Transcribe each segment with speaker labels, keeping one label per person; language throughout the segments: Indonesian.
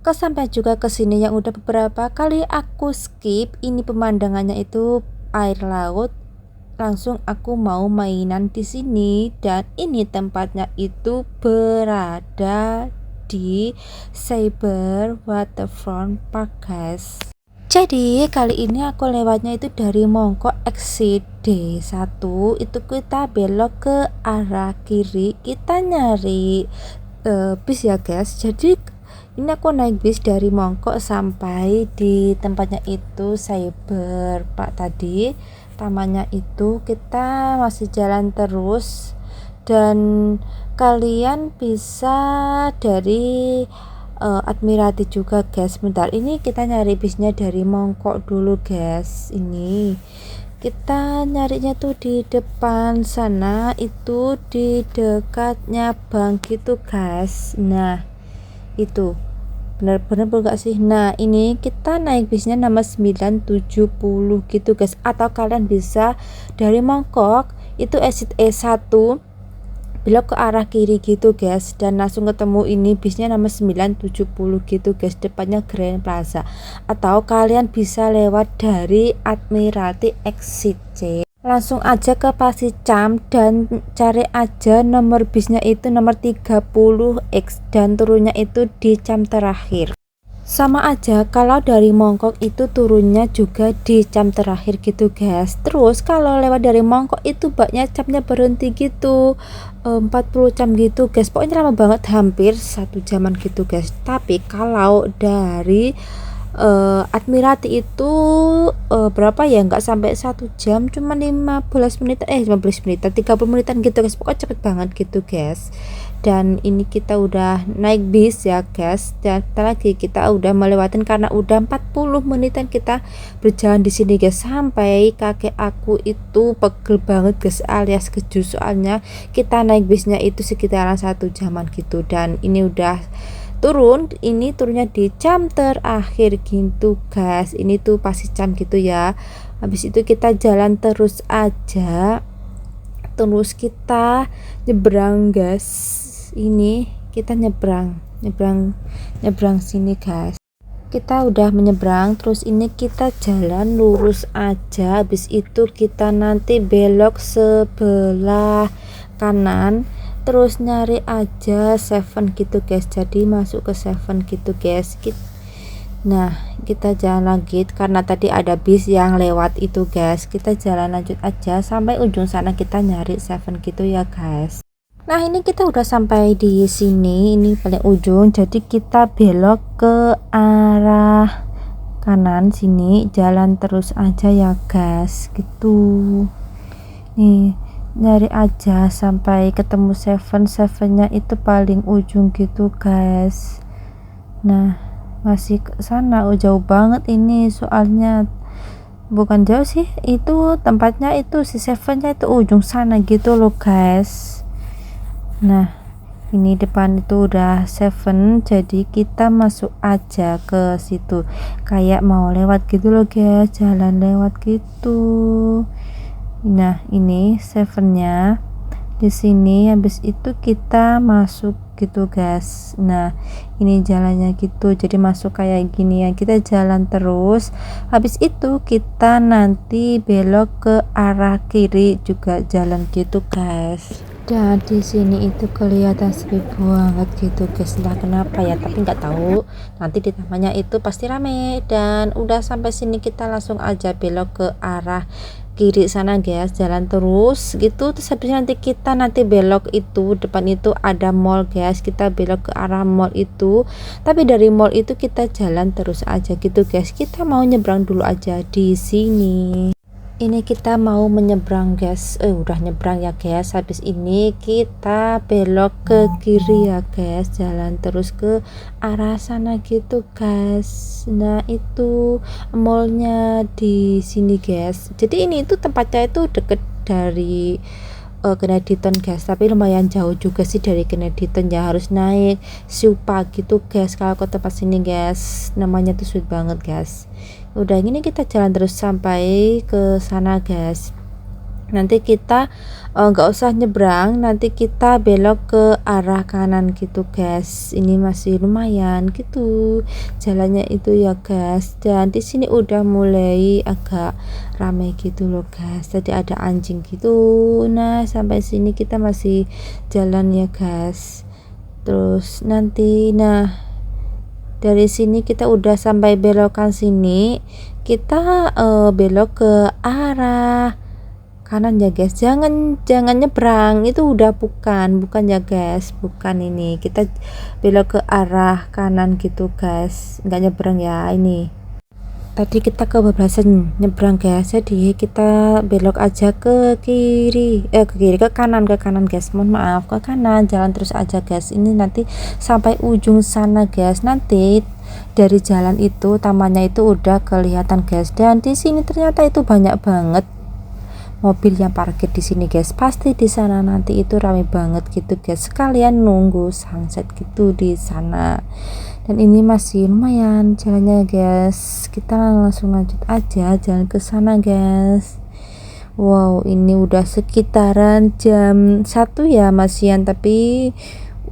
Speaker 1: Kesampai juga ke sini yang udah beberapa kali aku skip. Ini pemandangannya itu air laut. Langsung aku mau mainan di sini dan ini tempatnya itu berada di Cyber Waterfront Park, guys. Jadi kali ini aku lewatnya itu dari Mongkok exit D1, itu kita belok ke arah kiri, kita nyari bis ya guys. Jadi ini aku naik bis dari Mongkok sampai di tempatnya itu Cyber Park tadi, tamannya itu. Kita masih jalan terus dan kalian bisa dari Admiralty juga guys. Bentar, ini kita nyari bisnya dari Mongkok dulu guys. Ini kita nyarinya tuh di depan sana, itu di dekatnya bank gitu guys. Nah itu bener-bener enggak sih? Nah ini kita naik bisnya nomor 970 gitu guys, atau kalian bisa dari Mongkok itu exit E1 belok ke arah kiri gitu guys, dan langsung ketemu ini bisnya nomor 970 gitu guys, depannya Grand Plaza. Atau kalian bisa lewat dari Admiralty exit C, langsung aja ke Pasicam dan cari aja nomor bisnya itu nomor 30X dan turunnya itu di jam terakhir. Sama aja kalau dari Mongkok itu turunnya juga di jam terakhir gitu guys. Terus kalau lewat dari Mongkok itu banyak jamnya berhenti gitu, 40 jam gitu guys. Pokoknya lama banget, hampir 1 jaman gitu guys. Tapi kalau dari Admiralty itu berapa ya, nggak sampai 1 jam, cuma 15 menit 15 menitan 30 menitan gitu guys. Pokoknya cepet banget gitu guys. Dan ini kita udah naik bis ya guys, dan lagi kita udah melewatin karena udah 40 menitan kita berjalan di sini guys, sampai kakek aku itu pegel banget guys, alias keju, soalnya kita naik bisnya itu sekitaran 1 jaman gitu. Dan ini udah turun, ini turunnya di jam terakhir gitu guys. Ini tuh pasti jam gitu ya. Habis itu kita jalan terus aja, terus kita nyebrang guys. Ini kita nyebrang sini guys. Kita udah menyeberang, terus ini kita jalan lurus aja. Habis itu kita nanti belok sebelah kanan, terus nyari aja Seven gitu guys. Jadi masuk ke Seven gitu guys. Nah kita jalan lagi karena tadi ada bis yang lewat itu guys. Kita jalan lanjut aja sampai ujung sana, kita nyari Seven gitu ya guys. Nah ini kita udah sampai di sini, ini paling ujung. Jadi kita belok ke arah kanan sini, jalan terus aja ya guys gitu. Nih nyari aja sampai ketemu Sevennya itu paling ujung gitu guys. Nah masih ke sana, jauh banget ini, soalnya bukan jauh sih, itu tempatnya itu si Sevennya itu ujung sana gitu loh guys. Nah ini depan itu udah Seven, jadi kita masuk aja ke situ, kayak mau lewat gitu loh guys, jalan lewat gitu. Nah ini Sevennya di sini, habis itu kita masuk gitu guys. Nah ini jalannya gitu, jadi masuk kayak gini ya, kita jalan terus. Habis itu kita nanti belok ke arah kiri juga jalan gitu guys. Dan di sini itu kelihatan sepi banget gitu guys, entah kenapa ya, tapi nggak tahu, nanti di tamannya itu pasti rame. Dan udah sampai sini kita langsung aja belok ke arah kiri sana guys, jalan terus gitu. Terus habisnya nanti kita belok itu, depan itu ada mall guys, kita belok ke arah mall itu. Tapi dari mall itu kita jalan terus aja gitu guys. Kita mau nyebrang dulu aja di sini. Ini kita mau menyeberang guys, udah nyebrang ya guys. Habis ini kita belok ke kiri ya guys, jalan terus ke arah sana gitu guys. Nah itu mallnya di sini guys. Jadi ini itu tempatnya itu deket dari Kenediton guys, tapi lumayan jauh juga sih dari Kenediton ya, harus naik Supa gitu guys kalau ke tempat sini guys. Namanya tuh sweet banget guys. Udah gini kita jalan terus sampai ke sana guys. nanti kita nggak usah nyebrang, nanti kita belok ke arah kanan gitu guys. Ini masih lumayan gitu jalannya itu ya guys, dan di sini udah mulai agak ramai gitu loh guys, tadi ada anjing gitu. Nah sampai sini kita masih jalan ya guys, terus nanti dari sini kita udah sampai belokan sini, kita belok ke arah kanan ya guys, jangan nyebrang, itu udah bukan ya guys, bukan, ini kita belok ke arah kanan gitu guys, nggak nyebrang ya. Ini tadi kita kebablasan nyebrang guys, jadi kita belok aja ke kiri, ke kanan guys, mohon maaf, ke kanan, jalan terus aja guys. Ini nanti sampai ujung sana guys, nanti dari jalan itu tamannya itu udah kelihatan guys, dan di sini ternyata itu banyak banget mobil yang parkir di sini guys, pasti di sana nanti itu rame banget gitu guys, sekalian nunggu sunset gitu di sana. Dan ini masih lumayan jalannya guys, kita langsung lanjut aja jalan ke sana guys. Wow, ini udah sekitaran jam 1 ya masian, tapi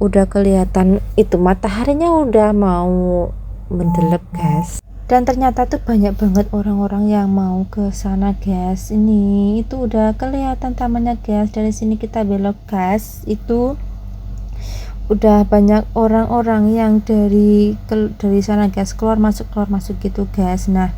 Speaker 1: udah kelihatan itu mataharinya udah mau mendelep guys, dan ternyata tuh banyak banget orang-orang yang mau ke sana guys. Ini itu udah kelihatan tamannya guys, dari sini kita belok guys, itu udah banyak orang-orang yang dari sana guys, keluar masuk gitu guys. Nah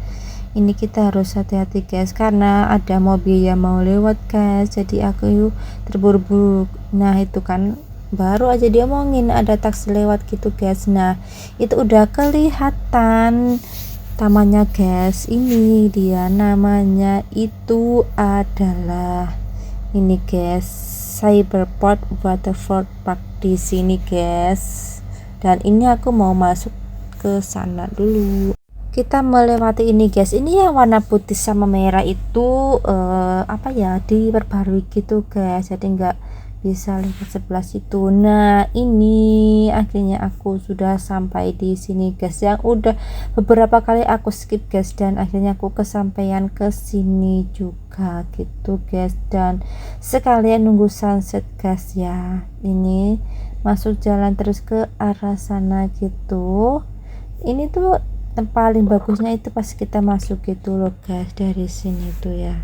Speaker 1: ini kita harus hati-hati guys, karena ada mobil yang mau lewat guys, jadi aku terburu-buru. Nah itu kan baru aja dia omongin ada taksi lewat gitu guys. Nah itu udah kelihatan tamannya guys, ini dia namanya itu adalah ini guys, Cyberport Waterford Park di sini guys. Dan ini aku mau masuk ke sana dulu, kita melewati ini guys. Ini yang warna putih sama merah itu apa ya, diperbarui gitu guys, jadi enggak bisa lihat sebelah situ. Nah ini akhirnya aku sudah sampai di sini guys, yang udah beberapa kali aku skip guys, dan akhirnya aku kesampaian ke sini juga gitu guys, dan sekalian nunggu sunset guys ya. Ini masuk jalan terus ke arah sana gitu. Ini tuh paling bagusnya itu pas kita masuk gitu loh guys, dari sini tuh ya.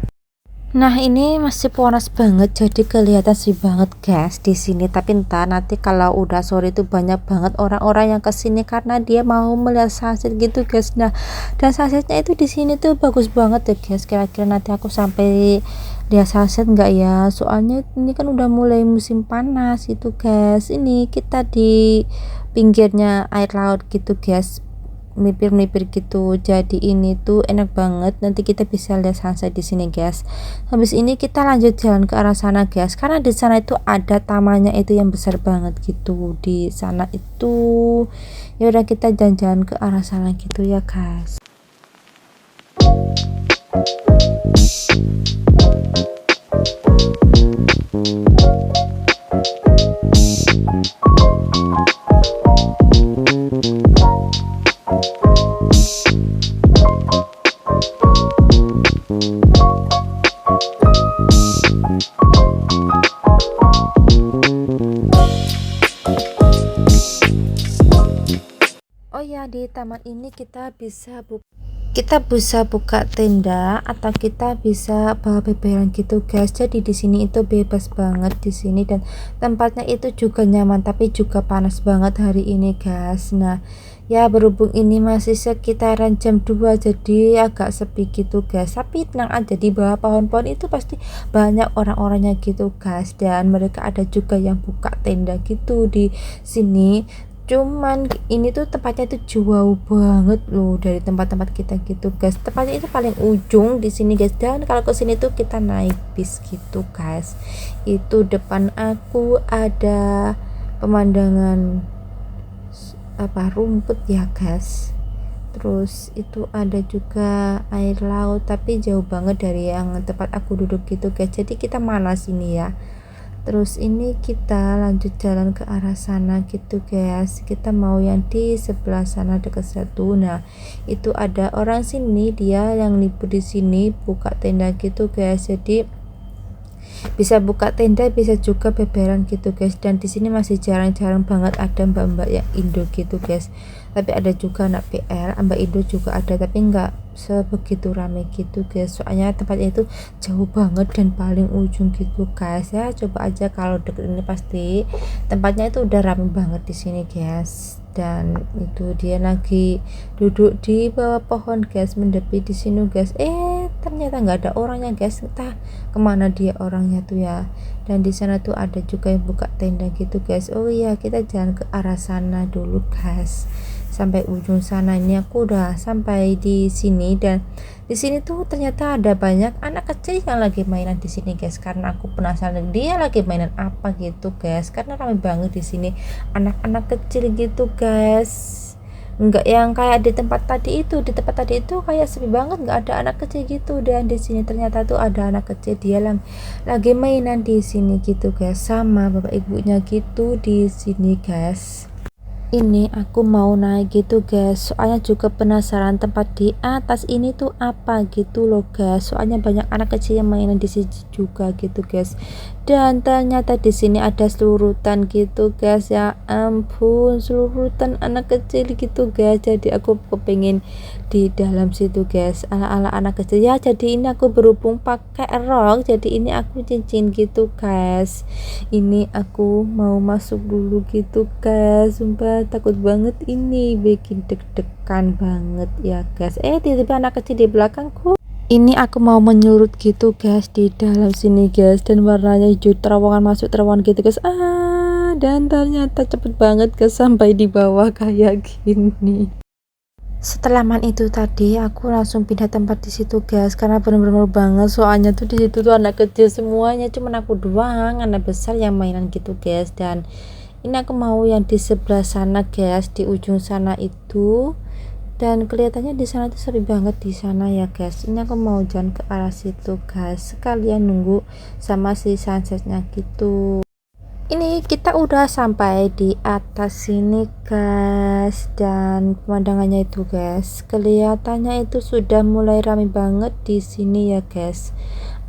Speaker 1: Nah ini masih panas banget, jadi kelihatan sih banget guys di sini. Tapi entar nanti kalau udah sore itu banyak banget orang-orang yang kesini karena dia mau melihat sunset gitu guys. Nah dan sunsetnya itu di sini tuh bagus banget ya guys. Kira-kira nanti aku sampai lihat sunset enggak ya? Soalnya ini kan udah mulai musim panas itu guys. Ini kita di pinggirnya air laut gitu guys, melipir gitu, jadi ini tuh enak banget, nanti kita bisa lihat sunset di sini guys. Habis ini kita lanjut jalan ke arah sana guys, karena di sana itu ada tamannya itu yang besar banget gitu di sana itu. Ya udah kita jalan-jalan ke arah sana gitu ya guys. Oh ya, di taman ini kita bisa buka tenda atau kita bisa bawa beberan gitu guys. Jadi di sini itu bebas banget di sini, dan tempatnya itu juga nyaman, tapi juga panas banget hari ini guys. Nah ya berhubung ini masih sekitaran jam 2 jadi agak sepi gitu guys, tapi tenang aja, di bawah pohon-pohon itu pasti banyak orang-orangnya gitu guys, dan mereka ada juga yang buka tenda gitu di sini. Cuman ini tuh tempatnya itu jauh banget loh dari tempat-tempat kita gitu guys, tempatnya itu paling ujung di sini guys, dan kalau ke sini tuh kita naik bis gitu guys. Itu depan aku ada pemandangan rumput ya guys, terus itu ada juga air laut, tapi jauh banget dari yang tempat aku duduk gitu guys, jadi kita malas ini ya. Terus ini kita lanjut jalan ke arah sana gitu guys, kita mau yang di sebelah sana dekat satu. Nah itu ada orang sini, dia yang libur di sini buka tenda gitu guys, jadi bisa buka tenda, bisa juga beberan gitu guys. Dan di sini masih jarang-jarang banget ada mbak-mbak yang Indo gitu guys, tapi ada juga anak PL, mbak Indo juga ada, tapi nggak sebegitu rame gitu guys, soalnya tempatnya itu jauh banget dan paling ujung gitu guys. Ya coba aja kalau deket ini pasti tempatnya itu udah rame banget di sini guys. Dan itu dia lagi duduk di bawah pohon guys, mendepi di sini guys. Ternyata nggak ada orangnya guys, entah kemana dia orangnya tuh ya. Dan di sana tuh ada juga yang buka tenda gitu guys. Oh iya, kita jalan ke arah sana dulu guys, sampai ujung sana. Ini aku udah sampai di sini, dan di sini tuh ternyata ada banyak anak kecil yang lagi mainan di sini guys, karena aku penasaran dia lagi mainan apa gitu guys, karena ramai banget di sini anak-anak kecil gitu guys. Enggak yang kayak di tempat tadi itu, di tempat tadi itu kayak sepi banget, nggak ada anak kecil gitu. Dan di sini ternyata tuh ada anak kecil, dia lagi mainan di sini gitu guys, sama bapak ibunya gitu di sini guys. Ini aku mau naik gitu guys, soalnya juga penasaran tempat di atas ini tuh apa gitu loh guys, soalnya banyak anak kecil yang mainan di sini juga gitu guys. Dan ternyata di sini ada selurutan gitu guys, ya ampun, selurutan anak kecil gitu guys. Jadi aku kepengen di dalam situ guys, ala-ala anak kecil ya. Jadi ini aku berhubung pakai rok, jadi ini aku cincin gitu guys. Ini aku mau masuk dulu gitu guys, sumpah takut banget, ini bikin deg-degan banget ya guys. Tiba-tiba anak kecil di belakangku. Ini aku mau menyurut gitu guys di dalam sini guys, dan warnanya hijau, terowongan masuk terowongan gitu guys. Dan ternyata cepet banget guys sampai di bawah kayak gini. Setelah main itu tadi aku langsung pindah tempat di situ guys, karena bener-bener banget, soalnya tuh di situ tuh anak kecil semuanya, cuman aku doang anak besar yang mainan gitu guys. Dan ini aku mau yang di sebelah sana guys, di ujung sana itu. Dan kelihatannya di sana tuh sepi banget di sana ya guys. Ini aku mau jalan ke arah situ guys, sekalian nunggu sama si sunsetnya gitu. Ini kita udah sampai di atas sini guys, dan pemandangannya itu guys, kelihatannya itu sudah mulai ramai banget di sini ya guys.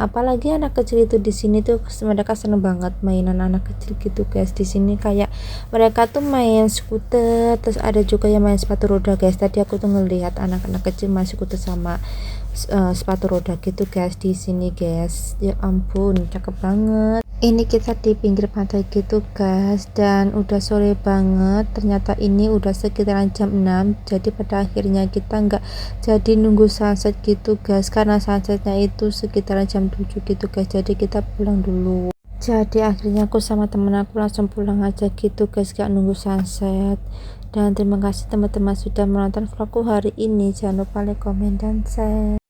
Speaker 1: Apalagi anak kecil itu di sini tuh mereka seneng banget mainan anak kecil gitu guys. Di sini kayak mereka tuh main skuter, terus ada juga yang main sepatu roda guys. Tadi aku tuh ngelihat anak-anak kecil main skuter sama sepatu roda gitu guys di sini guys. Ya ampun, cakep banget. Ini kita di pinggir pantai gitu guys, dan udah sore banget. Ternyata ini udah sekitaran jam 6, jadi pada akhirnya kita nggak jadi nunggu sunset gitu guys, karena sunsetnya itu sekitaran jam 7 gitu guys, jadi kita pulang dulu. Jadi akhirnya aku sama temen aku langsung pulang aja gitu guys, gak nunggu sunset. Dan terima kasih teman-teman sudah menonton vlogku hari ini. Jangan lupa like, komen, dan share.